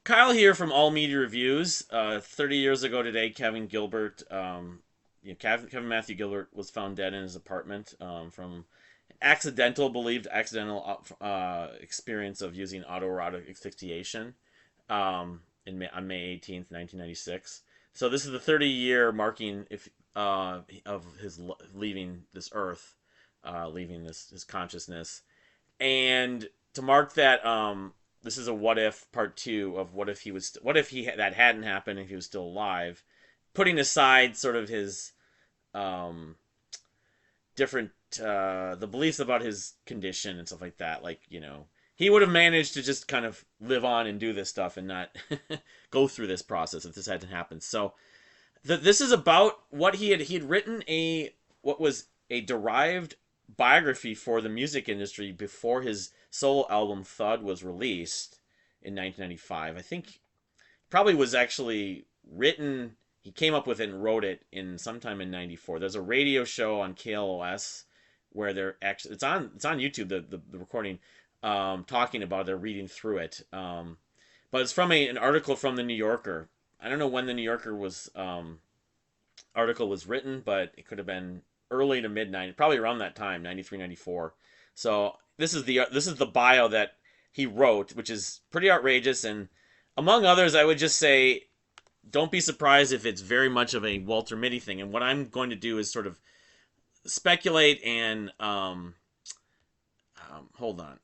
Kyle here from All Media Reviews. 30 years ago today, Kevin Gilbert, Kevin Matthew Gilbert was found dead in his apartment from believed accidental experience of using autoerotic asphyxiation on May 18th, 1996. So this is the 30-year marking of his leaving this earth, leaving this his consciousness, and to mark that, this is a what if part two of what if that hadn't happened and he was still alive, putting aside sort of his um, different the beliefs about his condition and stuff like that. Like, he would have managed to just kind of live on and do this stuff and not go through this process if this hadn't happened. So this is about what he had written what was a derived biography for the music industry before his solo album Thud was released in 1995. I think probably was actually written. He came up with it and wrote it in sometime in '94. There's a radio show on KLOS where they're actually it's on YouTube, the recording, talking about it. They're reading through it, but it's from an article from the New Yorker. I don't know when the New Yorker article was written, but it could have been early to mid 90s, probably around that time, 93, 94. So this is the bio that he wrote, which is pretty outrageous, and among others, I would just say don't be surprised if it's very much of a Walter Mitty thing. And what I'm going to do is sort of speculate and hold on.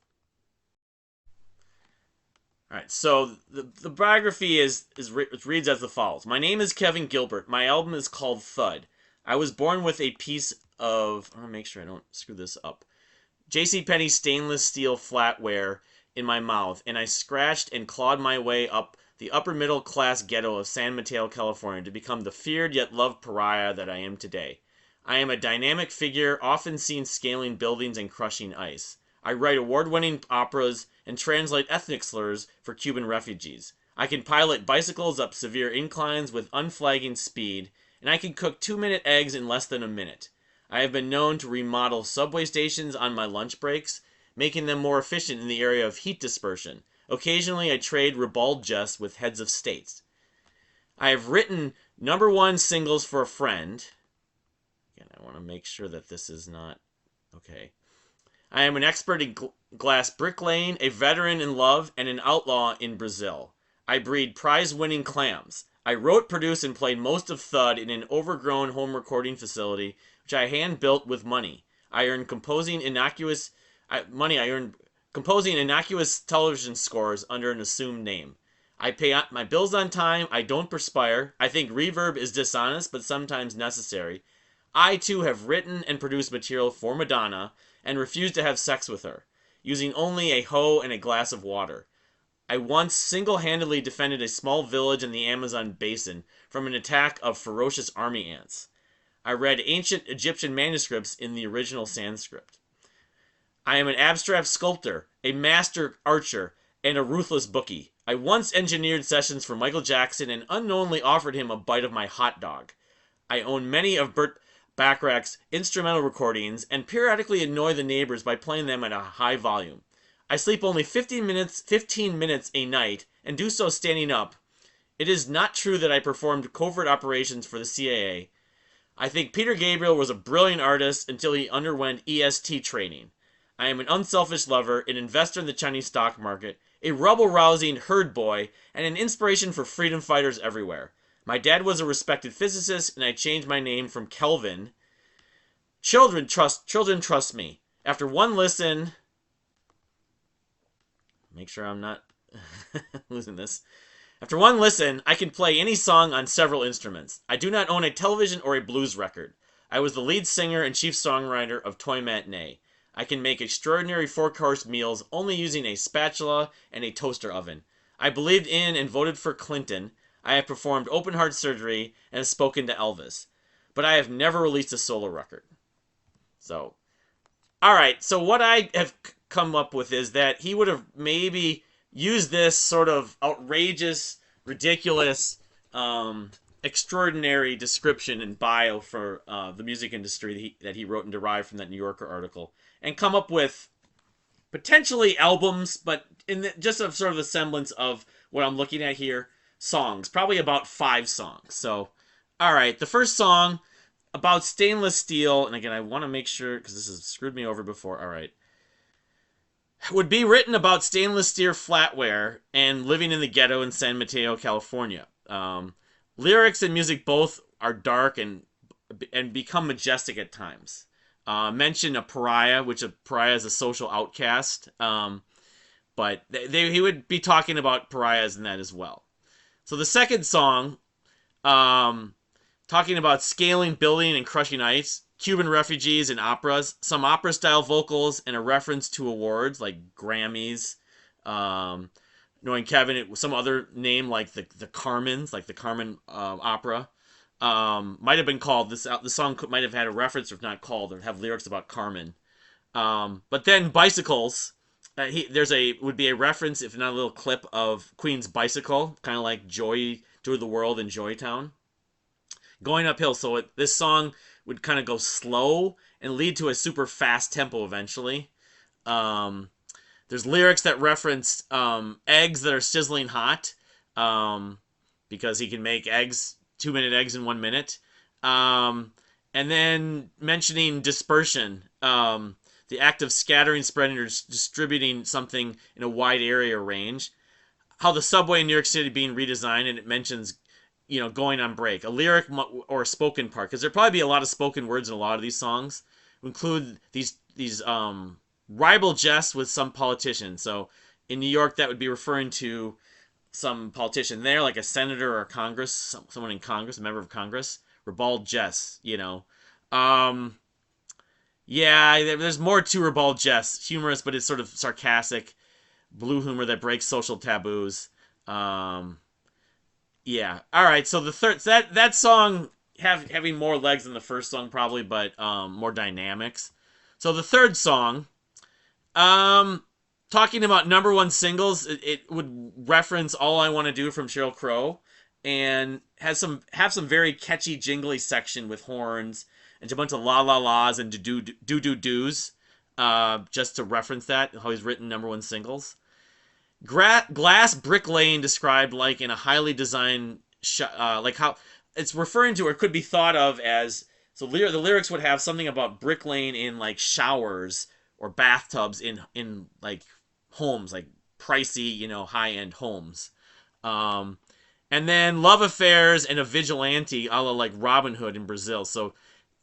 All right, so the biography it reads as follows. My name is Kevin Gilbert. My album is called Thud. I was born with a piece of, I want to make sure I don't screw this up, JCPenney stainless steel flatware in my mouth, and I scratched and clawed my way up the upper middle class ghetto of San Mateo, California, to become the feared yet loved pariah that I am today. I am a dynamic figure, often seen scaling buildings and crushing ice. I write award-winning operas and translate ethnic slurs for Cuban refugees. I can pilot bicycles up severe inclines with unflagging speed, and I can cook 2-minute eggs in less than a minute. I have been known to remodel subway stations on my lunch breaks, making them more efficient in the area of heat dispersion. Occasionally, I trade ribald jests with heads of states. I have written number one singles for a friend. Again, I want to make sure that this is not okay. I am an expert in glass bricklaying, a veteran in love, and an outlaw in Brazil. I breed prize-winning clams. I wrote, produced, and played most of Thud in an overgrown home recording facility, which I hand-built with money. I earned composing innocuous television scores under an assumed name. I pay my bills on time. I don't perspire. I think reverb is dishonest, but sometimes necessary. I, too, have written and produced material for Madonna and refused to have sex with her, using only a hoe and a glass of water. I once single-handedly defended a small village in the Amazon basin from an attack of ferocious army ants. I read ancient Egyptian manuscripts in the original Sanskrit. I am an abstract sculptor, a master archer, and a ruthless bookie. I once engineered sessions for Michael Jackson and unknowingly offered him a bite of my hot dog. I own many of Burt Bacharach's instrumental recordings and periodically annoy the neighbors by playing them at a high volume. I sleep only 15 minutes a night and do so standing up. It is not true that I performed covert operations for the CIA. I think Peter Gabriel was a brilliant artist until he underwent EST training. I am an unselfish lover, an investor in the Chinese stock market, a rebel-rousing herd boy, and an inspiration for freedom fighters everywhere. My dad was a respected physicist, and I changed my name from Kelvin. Children trust me. After one listen, make sure I'm not losing this. After one listen, I can play any song on several instruments. I do not own a television or a blues record. I was the lead singer and chief songwriter of Toy Matinee. I can make extraordinary four-course meals only using a spatula and a toaster oven. I believed in and voted for Clinton. I have performed open-heart surgery and have spoken to Elvis. But I have never released a solo record. So, alright, so what I have come up with is that he would have maybe used this sort of outrageous, ridiculous, extraordinary description and bio for the music industry that he wrote and derived from that New Yorker article, and come up with potentially albums, but just a sort of the semblance of what I'm looking at here, songs. Probably about 5 songs. So, all right, the first song about stainless steel, and again, I want to make sure because this has screwed me over before. All right, would be written about stainless steel flatware and living in the ghetto in San Mateo, California. Lyrics and music both are dark and become majestic at times. Mention a pariah, which a pariah is a social outcast, but he would be talking about pariahs in that as well. So the second song, talking about scaling, building, and crushing ice, Cuban refugees and operas, some opera-style vocals, and a reference to awards like Grammys. Knowing Kevin, some other name like the Carmens, like the Carmen opera. Might have been called this. The song might have had a reference, or if not called, or have lyrics about Carmen. But then bicycles. Would be a reference, if not a little clip of Queen's bicycle, kind of like Joy to the World in Joytown, going uphill. So this song would kind of go slow and lead to a super fast tempo eventually. There's lyrics that reference eggs that are sizzling hot, because he can make 2-minute eggs in 1 minute. And then mentioning dispersion, the act of scattering, spreading, or distributing something in a wide area range. How the subway in New York City being redesigned, and it mentions, going on break. A lyric or a spoken part, because there'd probably be a lot of spoken words in a lot of these songs. Include these ribald jests with some politician. So in New York, that would be referring to some politician there, like a senator or a Congress, someone in Congress, a member of Congress. Ribald jests, Yeah, there's more to ribald jests. Humorous, but it's sort of sarcastic, blue humor that breaks social taboos. Yeah. All right. So the third that song having more legs than the first song probably, but more dynamics. So the third song, talking about number one singles, it would reference "All I Want to Do" from Sheryl Crow, and have some very catchy jingly section with horns and a bunch of la la la's and do do's, just to reference that, how he's written number one singles. Glass brick lane described like in a highly designed like how it's referring to, or could be thought of as, so the lyrics would have something about brick lane in like showers or bathtubs in like homes, like pricey, high end homes. And then love affairs and a vigilante, a la like Robin Hood in Brazil. So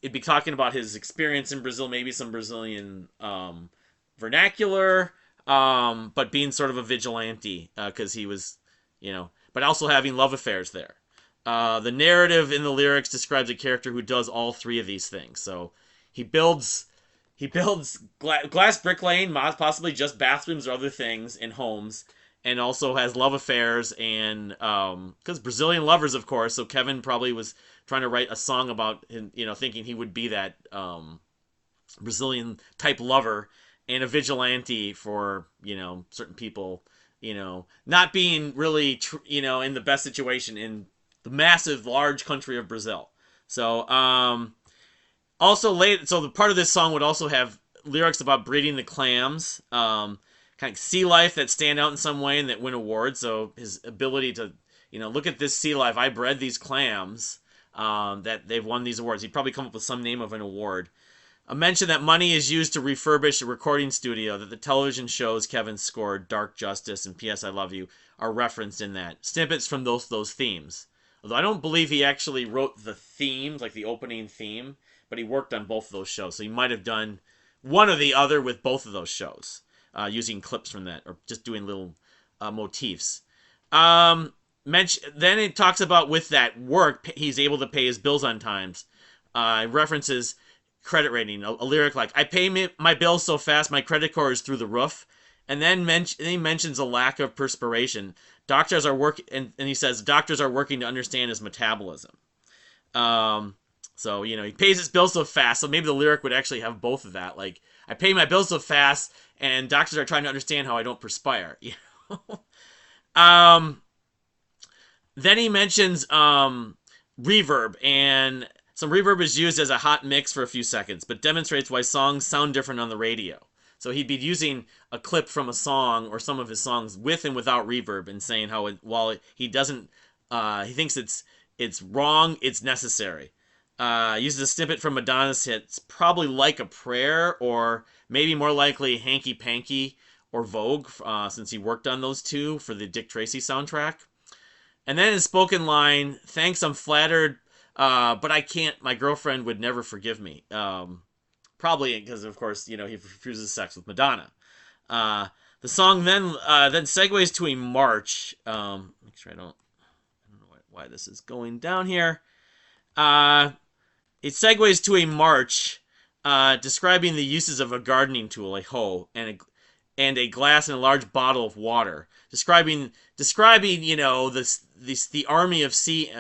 it'd be talking about his experience in Brazil, maybe some Brazilian vernacular, but being sort of a vigilante, because he was, but also having love affairs there. The narrative in the lyrics describes a character who does all three of these things. So he builds glass brick lane, possibly just bathrooms or other things in homes, and also has love affairs, and because Brazilian lovers, of course. So Kevin probably was trying to write a song about him, thinking he would be that Brazilian type lover and a vigilante for certain people, not being really in the best situation in the massive large country of Brazil. So also so the part of this song would also have lyrics about breeding the clams, kind of sea life that stand out in some way and that win awards. So his ability to, look at this sea life, I bred these clams, that they've won these awards. He'd probably come up with some name of an award. A mention that money is used to refurbish a recording studio, that the television shows Kevin scored, Dark Justice and P.S. I Love You, are referenced in that. Snippets from those themes. Although I don't believe he actually wrote the themes, like the opening theme, but he worked on both of those shows. So he might have done one or the other with both of those shows, using clips from that, or just doing little motifs. Then it talks about with that work, he's able to pay his bills on times. References credit rating, a lyric like, I pay my bills so fast my credit score is through the roof. And then he mentions a lack of perspiration. Doctors are and he says doctors are working to understand his metabolism. So, he pays his bills so fast. So maybe the lyric would actually have both of that. Like, I pay my bills so fast, and doctors are trying to understand how I don't perspire. Then he mentions reverb, and some reverb is used as a hot mix for a few seconds, but demonstrates why songs sound different on the radio. So he'd be using a clip from a song or some of his songs with and without reverb, and saying how while he doesn't, he thinks it's wrong, it's necessary. Uses a snippet from Madonna's hits, probably Like a Prayer, or maybe more likely Hanky Panky or Vogue, since he worked on those two for the Dick Tracy soundtrack. And then his spoken line, thanks, I'm flattered, but I can't, my girlfriend would never forgive me. Probably because, of course, he refuses sex with Madonna. The song then segues to a march. Make sure I don't know why this is going down here. It segues to a march describing the uses of a gardening tool, a hoe, and a glass and a large bottle of water. Describing the army of sea,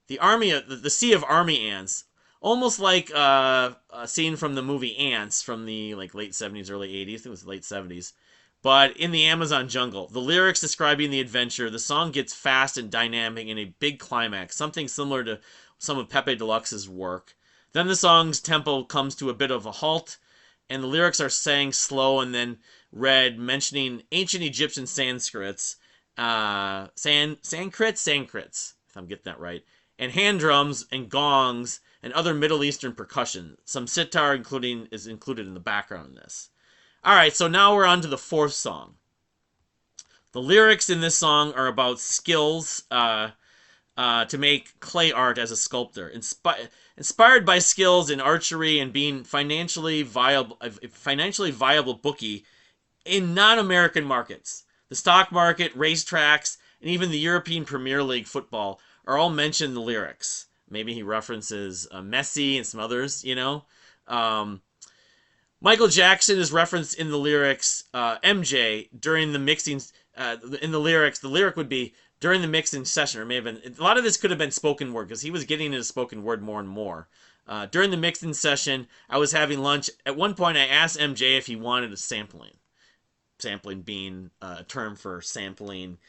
the sea of army ants, almost like a scene from the movie Ants from the late 70s, early 80s. I think it was late 70s. But in the Amazon jungle, the lyrics describing the adventure, the song gets fast and dynamic in a big climax, something similar to some of Pepe Deluxe's work. Then the song's tempo comes to a bit of a halt, and the lyrics are sang slow and then read, mentioning ancient Egyptian Sanskrits, Sankrits, if I'm getting that right, and hand drums and gongs and other Middle Eastern percussion. Some sitar is included in the background in this. All right, so now we're on to the fourth song. The lyrics in this song are about skills to make clay art as a sculptor, inspired by skills in archery and being financially viable bookie in non-American markets. The stock market, racetracks, and even the European Premier League football are all mentioned in the lyrics. Maybe he references Messi and some others, Michael Jackson is referenced in the lyrics. MJ during the mixing. In the lyrics, the lyric would be during the mixing session, or may have been. A lot of this could have been spoken word because he was getting into spoken word more and more. During the mixing session, I was having lunch. At one point, I asked MJ if he wanted a sampling. Sampling being a term for sampling,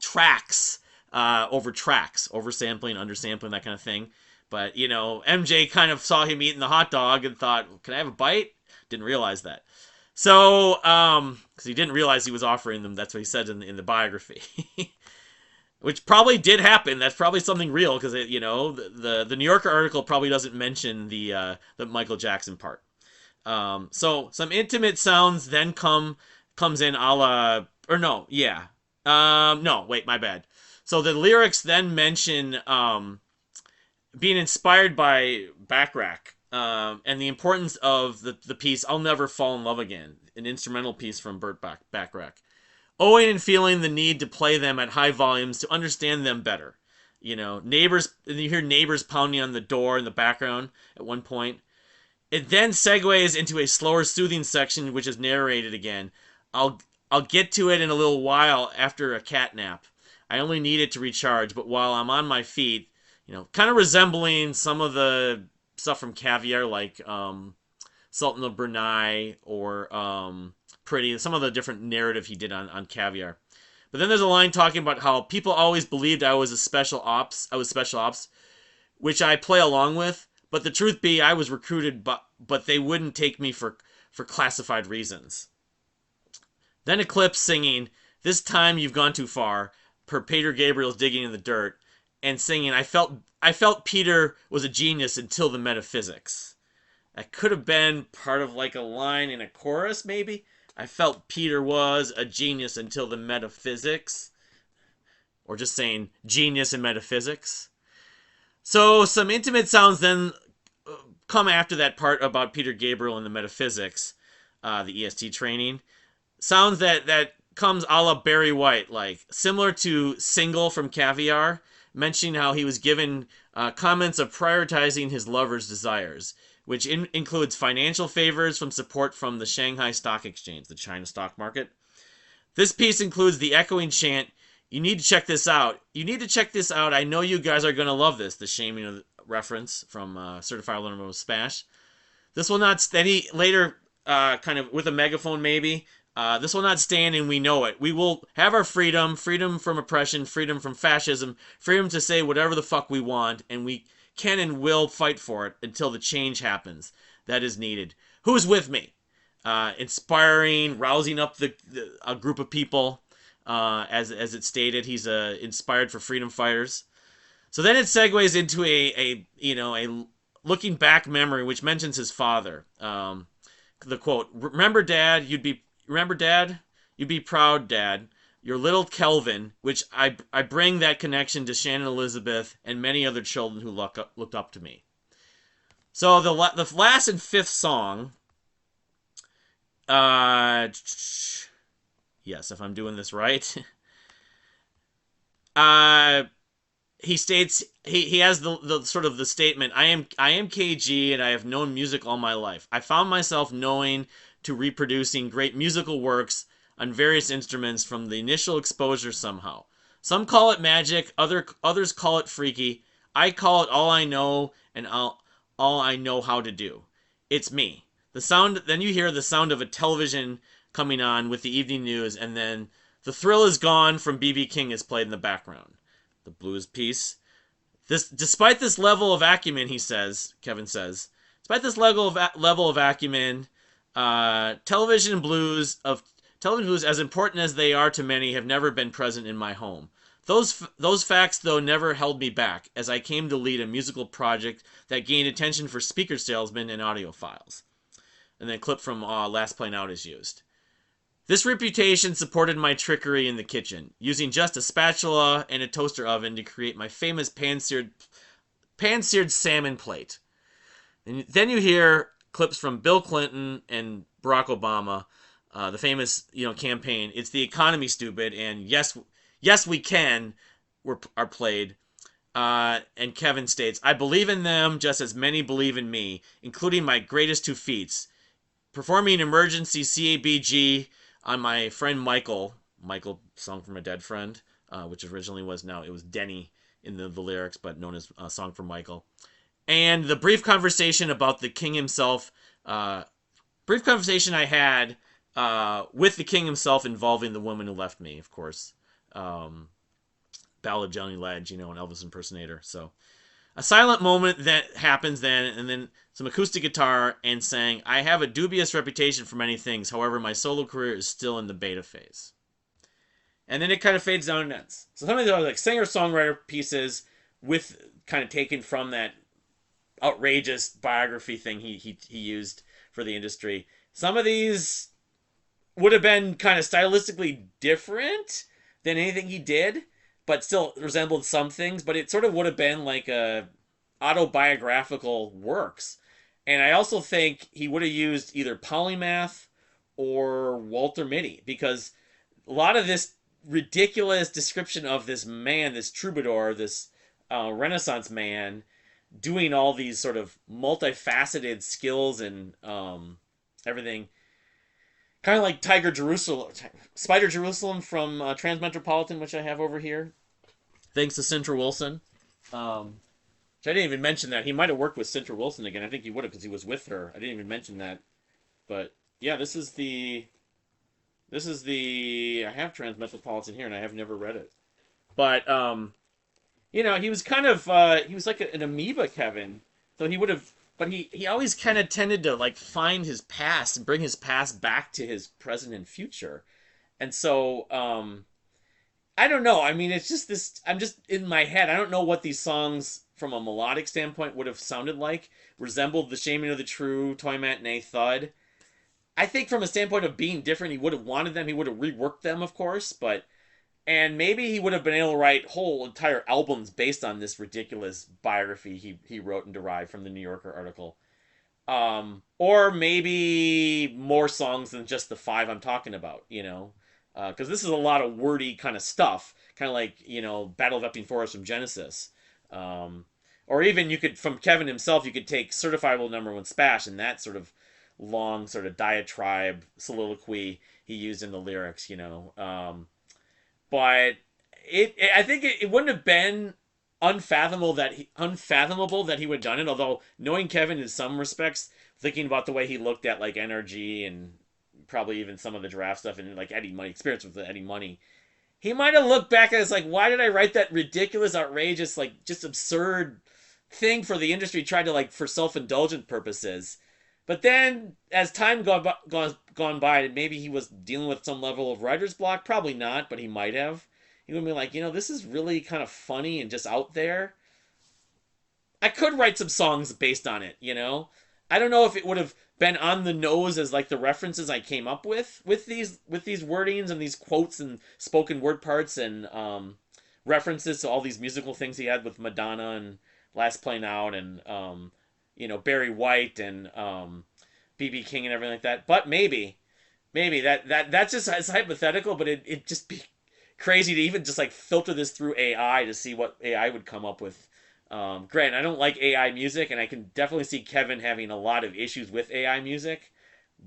tracks over tracks, oversampling, undersampling, that kind of thing. But, MJ kind of saw him eating the hot dog and thought, can I have a bite? Didn't realize that. So, because he didn't realize he was offering them. That's what he said in the biography. Which probably did happen. That's probably something real, because, the New Yorker article probably doesn't mention the Michael Jackson part. So, some intimate sounds then comes in a la, or no, yeah. No, wait, my bad. So, the lyrics then mention, being inspired by Backrack, and the importance of the piece I'll Never Fall in Love Again, an instrumental piece from Burt Bacharach. Owing and feeling the need to play them at high volumes to understand them better. Neighbors, and you hear neighbors pounding on the door in the background at one point. It then segues into a slower, soothing section, which is narrated again. I'll get to it in a little while after a cat nap. I only need it to recharge, but while I'm on my feet, kind of resembling some of the stuff from Caviar, like Sultan of Brunei or Pretty, some of the different narrative he did on Caviar. But then there's a line talking about how people always believed I was special ops, which I play along with. But the truth be, I was recruited, but they wouldn't take me for classified reasons. Then Eclipse singing, This Time You've Gone Too Far, per Peter Gabriel's Digging in the Dirt, and singing, I felt Peter was a genius until the metaphysics. That could have been part of a line in a chorus, maybe. I felt Peter was a genius until the metaphysics. Or just saying genius in metaphysics. So some intimate sounds then come after that part about Peter Gabriel and the metaphysics, the EST training. Sounds that comes a la Barry White, similar to Single from Caviar, mentioning how he was given comments of prioritizing his lover's desires, which includes financial favors from support from the Shanghai Stock Exchange, the China stock market. This piece includes the echoing chant, you need to check this out. You need to check this out. I know you guys are going to love this. The shaming reference from Certified Learner Mode Smash. This will not stand, later, kind of with a megaphone maybe, this will not stand and we know it. We will have our freedom from oppression, freedom from fascism, freedom to say whatever the fuck we want, and we can and will fight for it until the change happens that is needed. Who's with me? inspiring, rousing up a group of people. As it stated, he's inspired for freedom fighters. So then it segues into a looking back memory, which mentions his father. The quote: Remember, Dad, you'd be proud, Dad. Your little Kelvin, which I bring that connection to Shannon Elizabeth and many other children who looked up to me. So the last and fifth song, yes, if I'm doing this right, uh, he states he has the sort of the statement, I am KG and I have known music all my life. I found myself knowing to reproducing great musical works on various instruments from the initial exposure somehow. Some call it magic, others call it freaky. I call it all I know and all I know how to do. It's me. The sound then you hear the sound of a television coming on with the evening news, and then the thrill is gone from BB King is played in the background. The blues piece. Despite this level of acumen, Kevin says, despite this level of acumen, television blues, as important as they are to many, have never been present in my home. Those facts, though, never held me back, as I came to lead a musical project that gained attention for speaker salesmen and audiophiles. And then a clip from Last Playing Out is used. This reputation supported my trickery in the kitchen, using just a spatula and a toaster oven to create my famous pan-seared salmon plate. And then you hear clips from Bill Clinton and Barack Obama, the famous campaign. It's the economy, stupid, and yes we can are played. And Kevin states, I believe in them just as many believe in me, including my greatest two feats. Performing emergency CABG on my friend Michael, Song from a Dead Friend, which originally it was Denny in the lyrics, but known as Song for Michael. And the brief conversation about the king himself, brief conversation I had with the king himself involving the woman who left me, of course. Ballad of Johnny Ledge, an Elvis impersonator. So a silent moment that happens then, and then some acoustic guitar and saying, I have a dubious reputation for many things. However, my solo career is still in the beta phase. And then it kind of fades down and ends. So some of these are like singer-songwriter pieces with kind of taken from that outrageous biography thing he used for the industry. Some of these would have been kind of stylistically different than anything he did, but still resembled some things. But it sort of would have been like a autobiographical works. And I also think he would have used either Polymath or Walter Mitty, because a lot of this ridiculous description of this man, this troubadour, this Renaissance man, doing all these sort of multifaceted skills and everything, kind of like Spider Jerusalem from Transmetropolitan, which I have over here, thanks to Sintra Wilson. I didn't even mention that. He might have worked with Sintra Wilson again. I think he would have, because he was with her. I didn't even mention that. But yeah, this is the I have Transmetropolitan here, and I have never read it. But he was kind of he was like an amoeba, Kevin. So he would have, but he always kind of tended to like find his past and bring his past back to his present and future. And so I don't know. I mean, it's just this. I'm just in my head. I don't know what these songs, from a melodic standpoint, would have sounded like. Resembled the Shaming of the True, Toy Matinee, Thud. I think from a standpoint of being different, he would have wanted them. He would have reworked them, of course, and maybe he would have been able to write whole entire albums based on this ridiculous biography he wrote and derived from the New Yorker article. Or maybe more songs than just the 5 I'm talking about, because this is a lot of wordy kind of stuff, kind of like, Battle of Epping Forest from Genesis. Or even you could, from Kevin himself, you could take Certifiable Number 1 Spash and that sort of long sort of diatribe soliloquy he used in the lyrics, but I think it wouldn't have been unfathomable that he would have done it. Although, knowing Kevin in some respects, thinking about the way he looked at like NRG and probably even some of the draft stuff and like Eddie Money, experience with Eddie Money, he might have looked back at it as like, why did I write that ridiculous, outrageous, like just absurd thing for the industry, tried to like for self-indulgent purposes. But then, as time gone by, maybe he was dealing with some level of writer's block. Probably not, but he might have. He would be like, this is really kind of funny and just out there. I could write some songs based on it. I don't know if it would have been on the nose as like the references I came up with these wordings and these quotes and spoken word parts and references to all these musical things he had with Madonna and Last Plane Out and Barry White and BB King and everything like that. But maybe that's just it's hypothetical, but it just be crazy to even just like filter this through AI to see what AI would come up with. Granted, I don't like AI music, and I can definitely see Kevin having a lot of issues with AI music.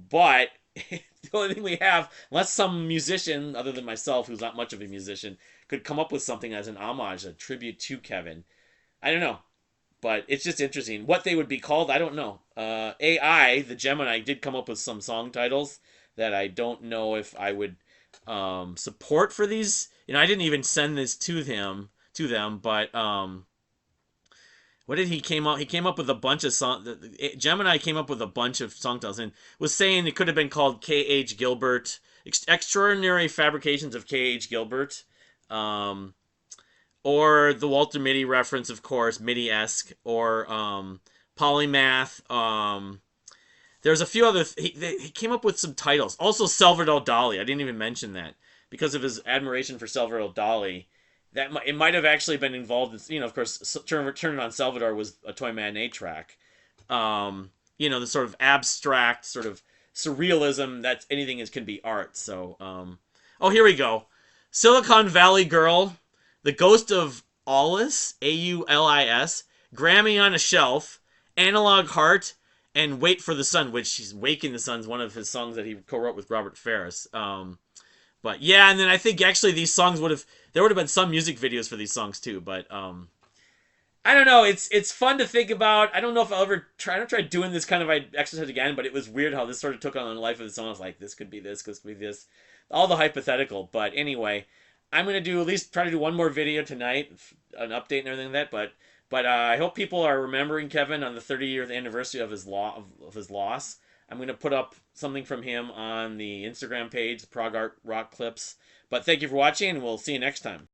But the only thing we have, unless some musician other than myself, who's not much of a musician, could come up with something as an homage, a tribute to Kevin. I don't know, but it's just interesting. What they would be called, I don't know. AI, the Gemini, did come up with some song titles that I don't know if I would support for these. I didn't even send this to them, but what did he came up? He came up with a bunch of song. Gemini came up with a bunch of song titles and was saying it could have been called K.H. Gilbert, Extraordinary Fabrications of K.H. Gilbert, or the Walter Mitty reference, of course, Mitty-esque, or Polymath. There's a few other. He came up with some titles. Also, Salvador Dali. I didn't even mention that because of his admiration for Salvador Dali. It might have actually been involved in, of course, Turn on Salvador was a Toy Matinee track. The sort of abstract, sort of surrealism that anything can be art. So, oh, here we go. Silicon Valley Girl, The Ghost of Aulis, Aulis, Grammy on a Shelf, Analog Heart, and Wait for the Sun, which he's Waking the Sun is one of his songs that he co-wrote with Robert Ferris. But yeah, and then I think actually these songs there would have been some music videos for these songs too, but I don't know. It's fun to think about. I don't know if I'll ever try doing this kind of exercise again, but it was weird how this sort of took on the life of its own. I was like, this could be this could be this, all the hypothetical. But anyway, I'm gonna at least try to do one more video tonight, an update and everything like that. But I hope people are remembering Kevin on the 30th anniversary of his loss. I'm going to put up something from him on the Instagram page, Prog Art Rock Clips. But thank you for watching, and we'll see you next time.